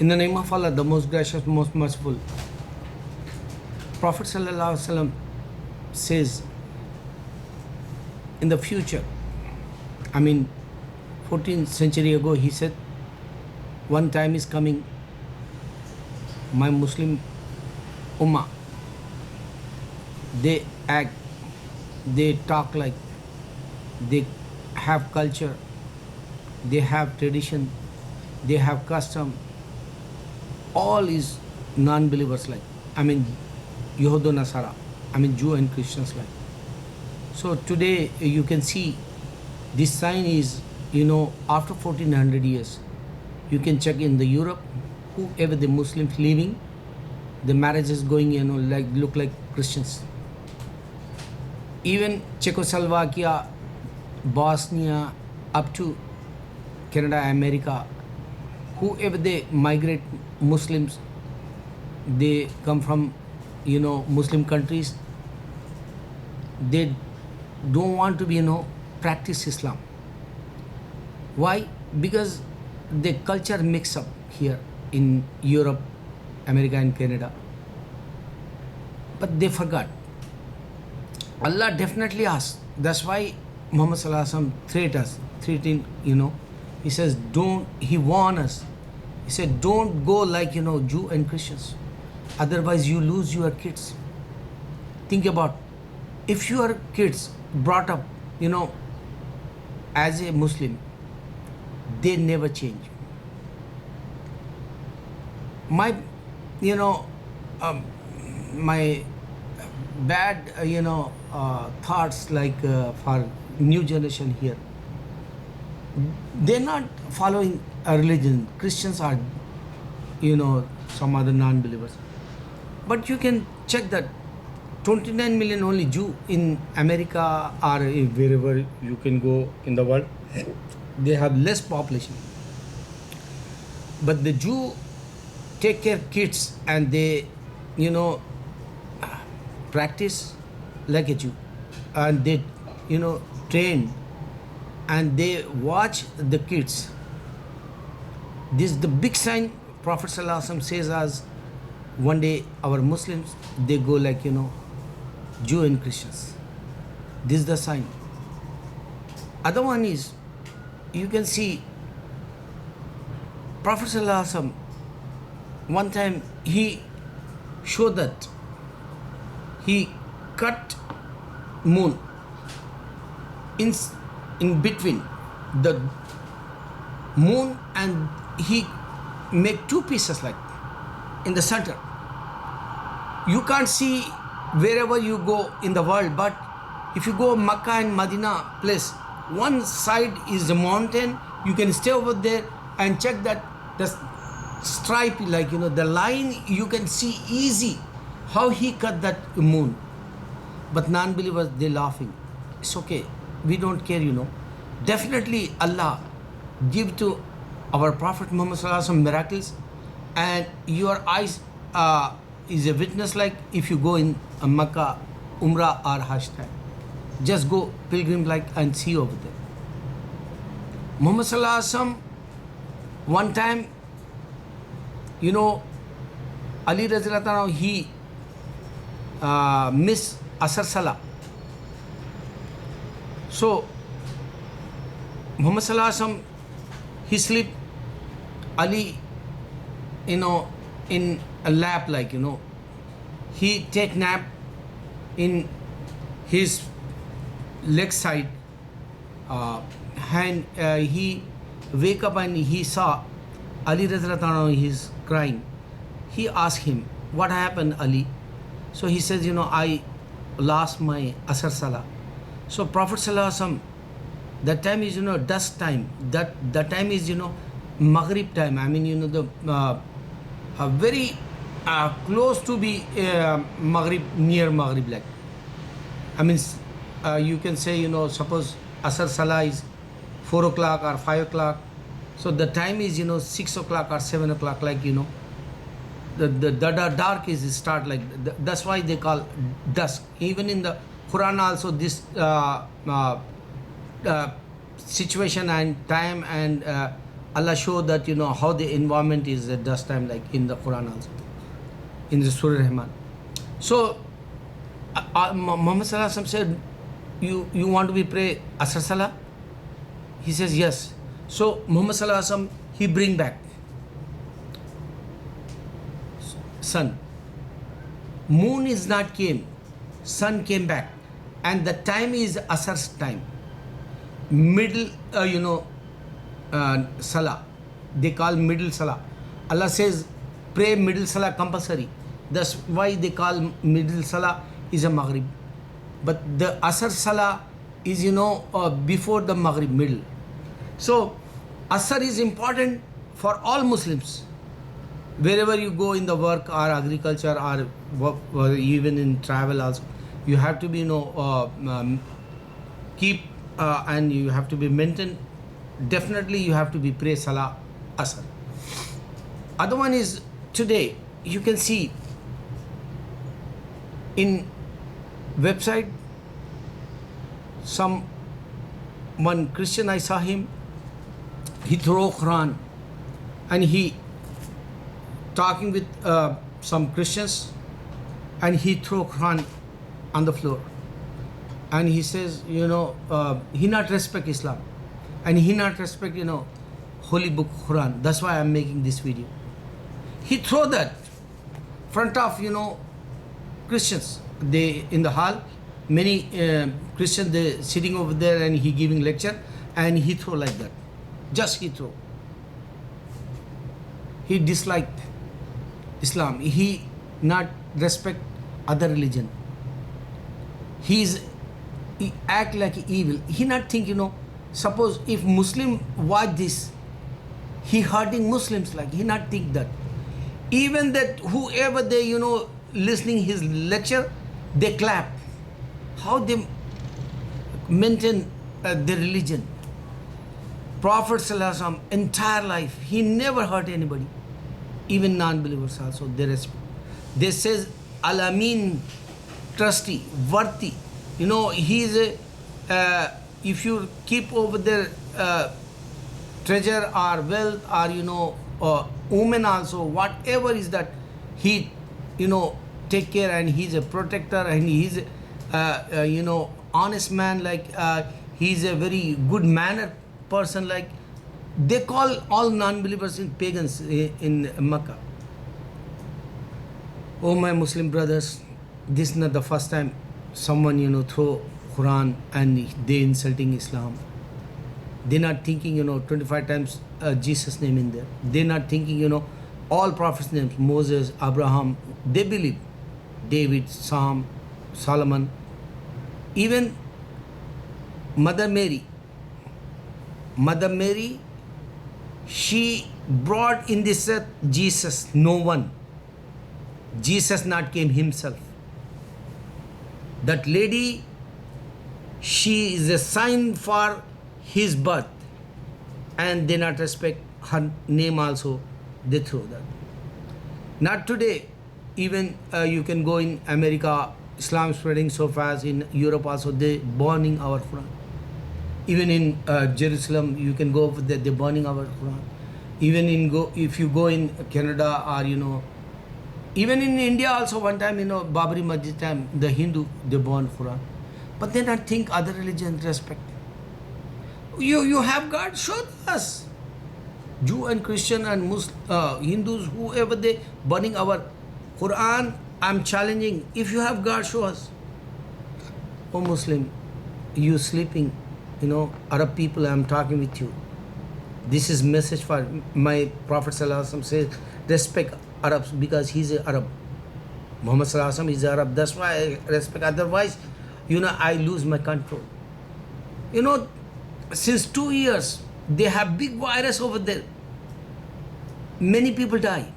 In the name of Allah, the most gracious, most merciful. Prophet Sallallahu Alaihi Wasallam says, in the future, 14th century ago, he said, one time is coming, my Muslim Ummah, they act, they talk like, they have culture, they have tradition, they have custom, all is non-believers like, Yehudo Nasara, Jew and Christians like. So today you can see this sign is, after 1400 years, you can check in the Europe, whoever the Muslims living, the marriage is going, look like Christians. Even Czechoslovakia, Bosnia, up to Canada, America, whoever they migrate Muslims, they come from, Muslim countries, they don't want to be, practice Islam. Why? Because the culture mix up here in Europe, America and Canada. But they forgot. Allah definitely asked. That's why Muhammad Sallallahu Alaihi Wasallam threatened, he says, he warned us. He said, don't go like, Jew and Christians. Otherwise you lose your kids. Think about, if your kids brought up, as a Muslim, they never change. My, my bad, thoughts like for new generation here, they're not following a religion. Christians are, some other non-believers. But you can check that 29 million only Jew in America or wherever you can go in the world, they have less population. But the Jew take care kids and they, practice like a Jew, and they, train and they watch the kids. This is the big sign. Prophet Sallallahu Alaihi Wasallam says as one day our Muslims, they go like, Jew and Christians. This is the sign. Other one is, you can see Prophet Sallallahu Alaihi Wasallam, one time he showed that he cut moon in between the moon, and he make two pieces like in the center. You can't see wherever you go in the world, but if you go Makkah and Medina place, one side is the mountain, you can stay over there and check that the stripe, like, the line, you can see easy how he cut that moon. But non-believers, they laughing. It's okay, we don't care, Definitely Allah give to our Prophet Muhammad Sallallahu Alaihi Wasallam miracles, and your eyes is a witness. Like if you go in Makkah, Umrah or Hajj time, just go pilgrim like and see over there. Muhammad Sallallahu Alaihi Wasallam, one time, Ali Radhiyallahu anhu, he missed Asr Salah. So Muhammad Sallallahu Alaihi Wasallam, he sleep, Ali, in a lap, like, he take nap in his leg side, hand, he wake up and he saw Ali Radhiyallahu anhu, he's crying. He asked him, what happened, Ali? So he says, I lost my Asr Salah. So Prophet Sallallahu Alaihi Wasallam, that time is, dusk time. That time is, Maghrib time. The very close to be Maghrib, near Maghrib, like. You can say, suppose Asr Salah is 4 o'clock or 5 o'clock. So the time is, 6 o'clock or 7 o'clock, like, the dark is start like, that's why they call dusk. Even in the Quran also this situation and time and Allah showed that, how the environment is at that time, like in the Quran also, in the Surah Rahman. So, Muhammad Sallallahu Alaihi Wasallam said, you want to be pray Asr Salah? He says, yes. So, Muhammad Sallallahu Alaihi Wasallam, he bring back sun. Moon is not came, sun came back, and the time is Asr's time. Middle, Salah. They call middle Salah. Allah says, pray middle Salah compulsory. That's why they call middle Salah is a Maghrib. But the Asr Salah is, before the Maghrib, middle. So, Asr is important for all Muslims. Wherever you go in the work or agriculture or work, or even in travel also, you have to be, keep and you have to be maintained. Definitely you have to be pray Salah Asr. Other one is today you can see in website one Christian, I saw him, he throw Quran and he talking with some Christians and he throw Quran on the floor and he says, he not respect Islam and he not respect, holy book Quran. That's why I'm making this video. He throw that front of, Christians. They in the hall, many Christians, they sitting over there and he giving lecture and he throw like that. Just he throw. He disliked Islam. He not respect other religion. He act like evil. He not think, suppose if Muslim watch this, he hurting Muslims, like he not think that. Even that whoever they, listening his lecture, they clap. How they maintain their religion. Prophet Sallallahu Alaihi Wasallam, entire life, he never hurt anybody. Even non-believers also, they respect. They says, Al-Amin, trusty, worthy. He is if you keep over there treasure or wealth or, women also, whatever is that, he, take care and he's a protector and he's, honest man, like he's a very good manner person, like they call all non-believers in pagans in Makkah. Oh my Muslim brothers, this is not the first time someone throw Quran and they insulting Islam. They're not thinking 25 times Jesus name in there. They're not thinking all prophets names, Moses, Abraham, they believe, David, Sam, Solomon, even Mother Mary, she brought in this earth Jesus, no one. Jesus not came himself. That lady, she is a sign for his birth, and they not respect her name also, they throw that. Not today, even you can go in America, Islam spreading so fast, in Europe also, they burning our Quran. Even in Jerusalem, you can go over there, they're burning our Quran. Even if you go in Canada or, even in India also, one time, Babri Masjid time, the Hindu, they burn Quran. But they not think other religions respect. You have God, show us. Jew and Christian and Muslim, Hindus, whoever they burning our Quran, I'm challenging. If you have God, show us. Oh Muslim, you sleeping, Arab people, I'm talking with you. This is message for my Prophet Sallallahu Alaihi Wasallam says, respect Arabs because he's an Arab. Muhammad Sallallahu Alaihi Wasallam is Arab. That's why I respect. Otherwise, I lose my control. Since 2 years, they have big virus over there. Many people die.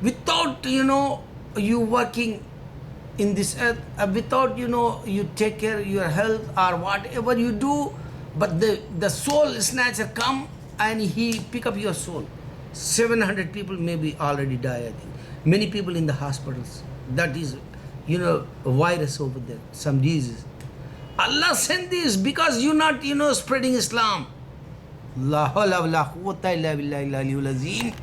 Without, you working in this earth, without, you take care of your health or whatever you do, but the soul snatcher come and he pick up your soul. 700 people maybe already die, I think. Many people in the hospitals. That is, a virus over there, some disease. Allah sent this because you're not, spreading Islam. La hawla wa la quwwata illa billahi al-aliyyil azim.